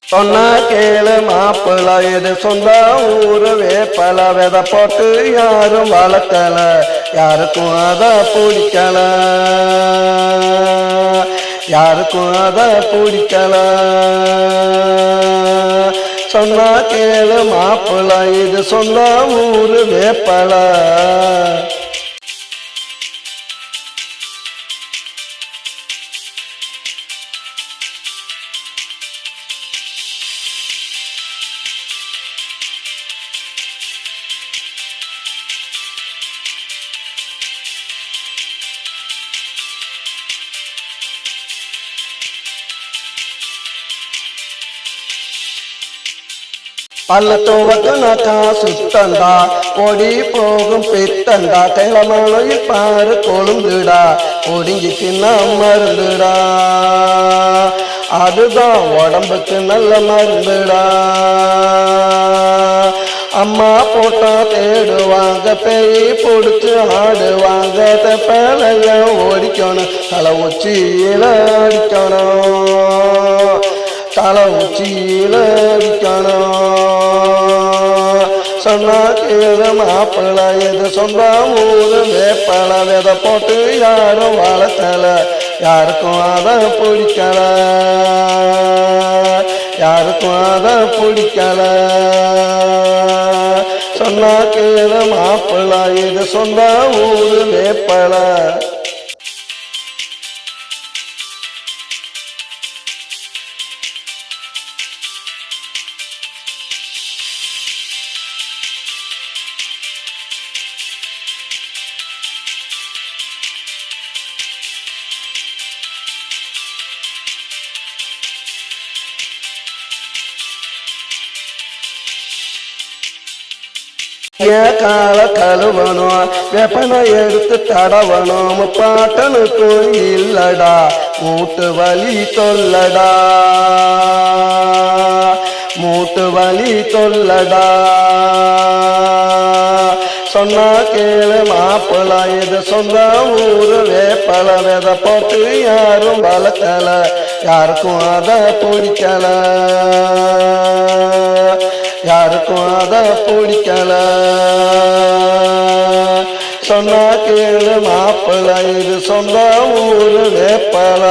சொன்னா கேளு மாப்பிள்ள இது சொந்த ஊரு வேப்பல விதை போட்டு யாரும் வளர்க்கல யாருக்கும் அத பிடிக்கல யாருக்கும் அத பிடிக்கல சொன்னா கேளு மாப்பிள்ள இது சொந்த ஊரு வேப்பல பள்ளத்தோவக்கனாக்கா சுத்தண்டா ஓடி போகும் பித்தண்டா கிளமலையில் பாரு கொழுந்துடா ஒடுங்கி தின்னா மருந்துடா அதுதான் உடம்புக்கு நல்ல மருந்துடா அம்மா போட்டா தேடுவாங்க பேய் பிடிச்சு ஆடுவாங்க தப்பலைய ஓடிக்கணும் தலை உச்சியில அடிக்கணும் தலை உச்சியில அடிக்கணும் சொன்னா கேளு மாப்பிள்ள இது சொந்த ஊரு வேப்பல விதை போட்டு யாரும் வளர்த்தல யாருக்கும் அத பிடிக்கல யாருக்கும் அத பிடிக்கல சொன்னா கேளு மாப்பிள்ள இது சொந்த ஊரு வேப்பல கால கழுவணும் வெப்பனை எடுத்து தடவணும் முப்பாட்டனுக்கும் இல்லடா மூட்டு வலி தொல்லடா மூட்டு வலி தொல்லடா சொன்னா கேளு மாப்பிள்ள இது சொந்த ஊரு வேப்பல விதை போட்டு யாரும் வளர்க்கல யாருக்கும் அத பிடிக்கல யாருக்கும் அத பிடிக்கல சொன்னா கேளு மாப்பிள்ள இது சொந்த ஊரு வேப்பல